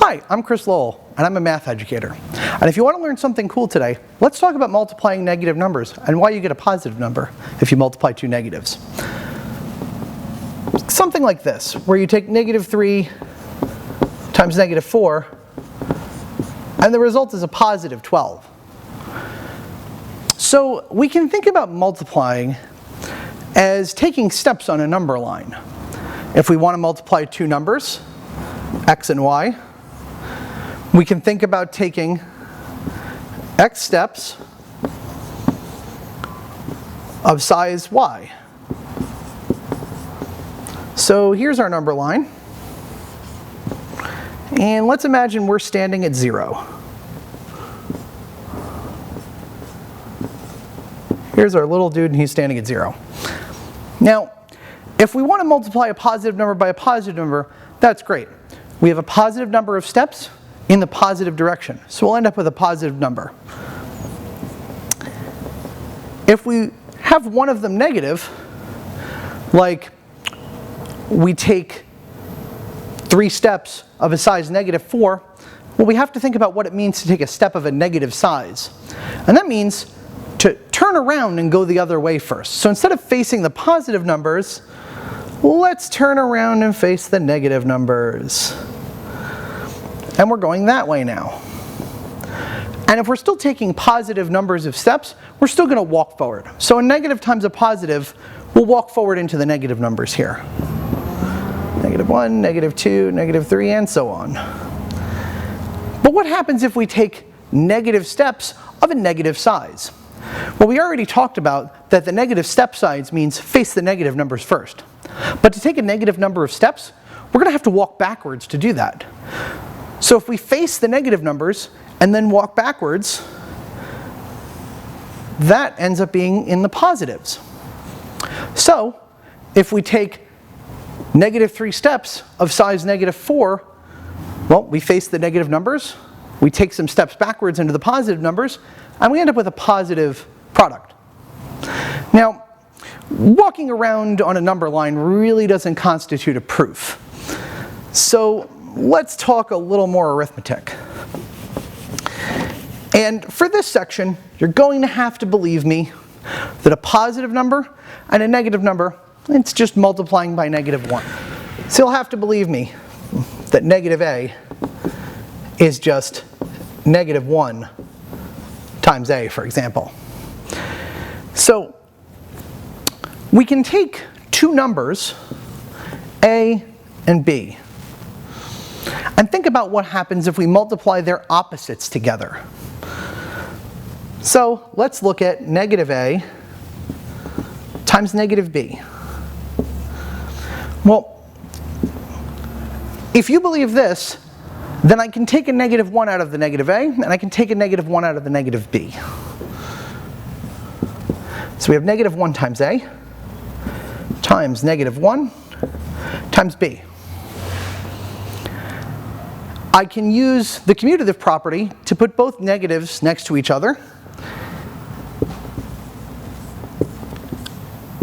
Hi, I'm Chris Lowell, and I'm a math educator. And if you want to learn something cool today, let's talk about multiplying negative numbers and why you get a positive number if you multiply two negatives. Something like this, where you take negative 3 times negative 4, and the result is a positive 12. So we can think about multiplying as taking steps on a number line. If we want to multiply two numbers, x and y, we can think about taking x steps of size y. So here's our number line, and let's imagine we're standing at 0. Here's our little dude, and he's standing at 0. Now, if we want to multiply a positive number by a positive number, that's great. We have a positive number of steps in the positive direction, so we'll end up with a positive number. If we have one of them negative, like we take 3 steps of a size negative 4, well, we have to think about what it means to take a step of a negative size. And that means to turn around and go the other way first. So instead of facing the positive numbers, let's turn around and face the negative numbers. And we're going that way now. And if we're still taking positive numbers of steps, we're still going to walk forward. So a negative times a positive, we'll walk forward into the negative numbers here. Negative 1, negative 2, negative 3, and so on. But what happens if we take negative steps of a negative size? Well, we already talked about that the negative step size means face the negative numbers first. But to take a negative number of steps, we're going to have to walk backwards to do that. So if we face the negative numbers and then walk backwards, that ends up being in the positives. So if we take negative 3 steps of size negative 4, well, we face the negative numbers, we take some steps backwards into the positive numbers, and we end up with a positive product. Now, walking around on a number line really doesn't constitute a proof. So let's talk a little more arithmetic. And for this section, you're going to have to believe me that a positive number and a negative number, it's just multiplying by negative 1. So you'll have to believe me that negative a is just negative 1 times a, for example. So we can take two numbers, a and b, and think about what happens if we multiply their opposites together. So let's look at negative a times negative b. Well, if you believe this, then I can take a negative 1 out of the negative a, and I can take a negative 1 out of the negative b. So we have negative 1 times a times negative 1 times b. I can use the commutative property to put both negatives next to each other.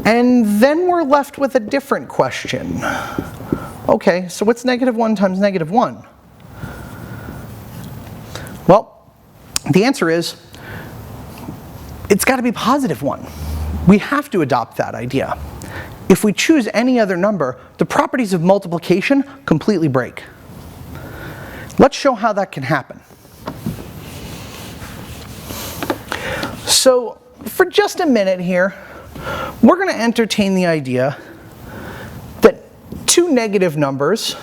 And then we're left with a different question. Okay, so what's negative 1 times negative 1? Well, the answer is, it's got to be positive 1. We have to adopt that idea. If we choose any other number, the properties of multiplication completely break. Let's show how that can happen. So, for just a minute here, we're going to entertain the idea that two negative numbers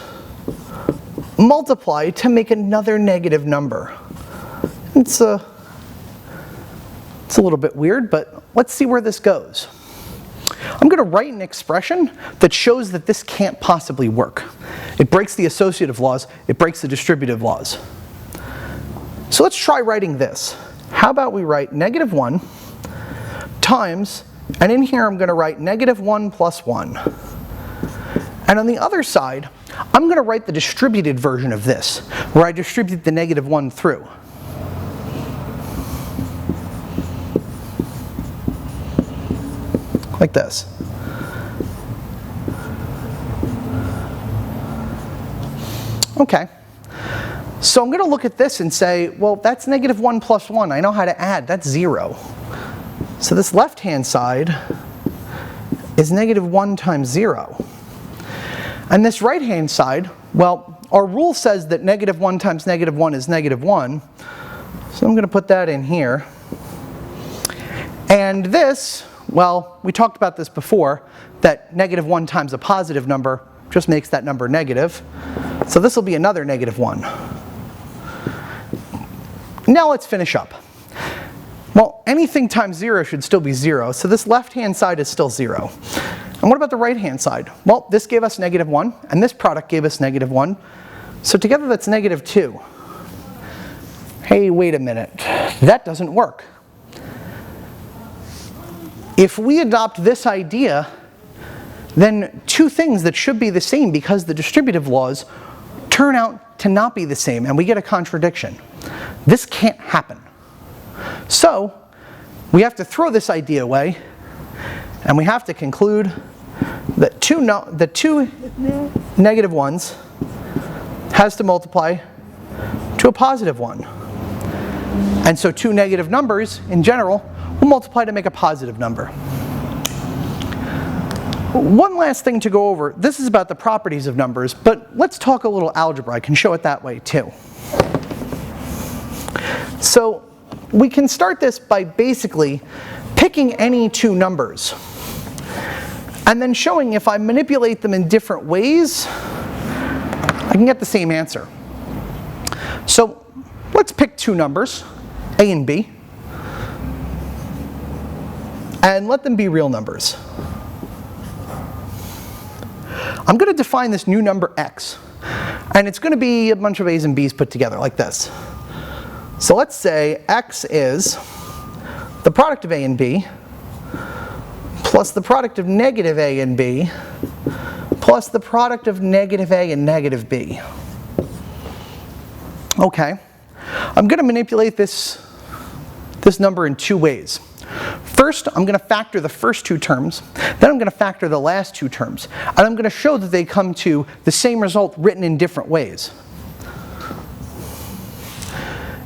multiply to make another negative number. It's a little bit weird, but let's see where this goes. I'm going to write an expression that shows that this can't possibly work. It breaks the associative laws, it breaks the distributive laws. So let's try writing this. How about we write negative 1 times, and in here I'm going to write negative 1 plus 1. And on the other side, I'm going to write the distributed version of this, where I distribute the negative 1 through. Like this. Okay. So I'm going to look at this and say, well, that's negative 1 plus 1. I know how to add. That's 0. So this left-hand side is negative 1 times 0. And this right-hand side, well, our rule says that negative 1 times negative 1 is negative 1. So I'm going to put that in here. And this, well, we talked about this before, that negative 1 times a positive number just makes that number negative. So this will be another negative 1. Now let's finish up. Well, anything times 0 should still be 0, so this left-hand side is still 0. And what about the right-hand side? Well, this gave us negative 1, and this product gave us negative 1. So together that's negative 2. Hey, wait a minute. That doesn't work. If we adopt this idea, then two things that should be the same because the distributive laws turn out to not be the same, and we get a contradiction. This can't happen. So we have to throw this idea away, and we have to conclude that the two negative 1s has to multiply to a positive 1. And so two negative numbers, in general, will multiply to make a positive number. One last thing to go over. This is about the properties of numbers, but let's talk a little algebra. I can show it that way too. So we can start this by basically picking any two numbers and then showing if I manipulate them in different ways, I can get the same answer. So let's pick two numbers, A and B, and let them be real numbers. I'm going to define this new number x, and it's going to be a bunch of a's and b's put together like this. So let's say x is the product of a and b plus the product of negative a and b plus the product of negative a and negative b. Okay, I'm going to manipulate this number in two ways. First, I'm going to factor the first two terms, then I'm going to factor the last two terms, and I'm going to show that they come to the same result written in different ways.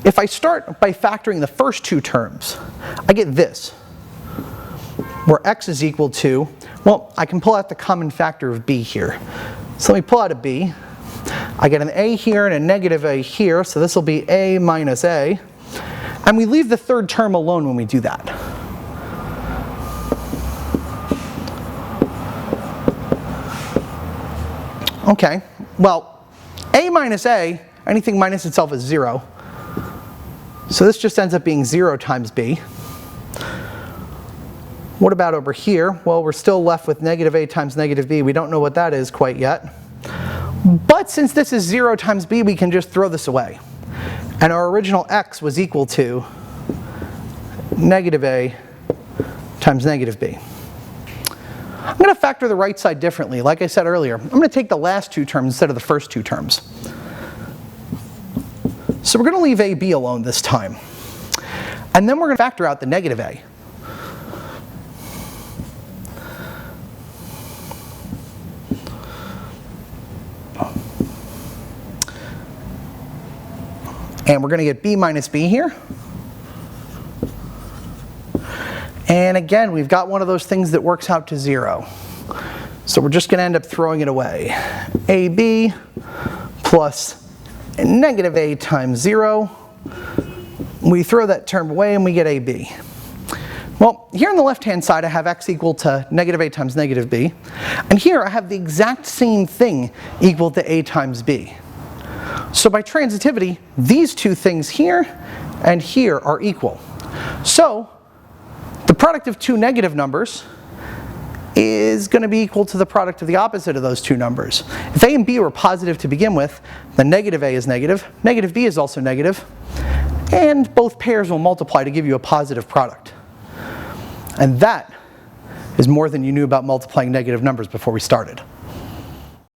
If I start by factoring the first two terms, I get this, where x is equal to, well, I can pull out the common factor of b here. So let me pull out a b. I get an a here and a negative a here, so this will be a minus a. And we leave the third term alone when we do that. Okay, well, a minus a, anything minus itself is 0. So this just ends up being 0 times b. What about over here? Well, we're still left with negative a times negative b. We don't know what that is quite yet. But since this is 0 times b, we can just throw this away. And our original x was equal to negative a times negative b. I'm going to factor the right side differently. Like I said earlier, I'm going to take the last two terms instead of the first two terms. So we're going to leave a, b alone this time. And then we're going to factor out the negative a. And we're going to get b minus b here. And again, we've got one of those things that works out to 0. So we're just going to end up throwing it away. ab plus negative a times 0. We throw that term away and we get ab. Well, here on the left-hand side I have x equal to negative a times negative b. And here I have the exact same thing equal to a times b. So by transitivity, these two things here and here are equal. So the product of two negative numbers is going to be equal to the product of the opposite of those two numbers. If a and b were positive to begin with, then negative a is negative, negative b is also negative, and both pairs will multiply to give you a positive product. And that is more than you knew about multiplying negative numbers before we started.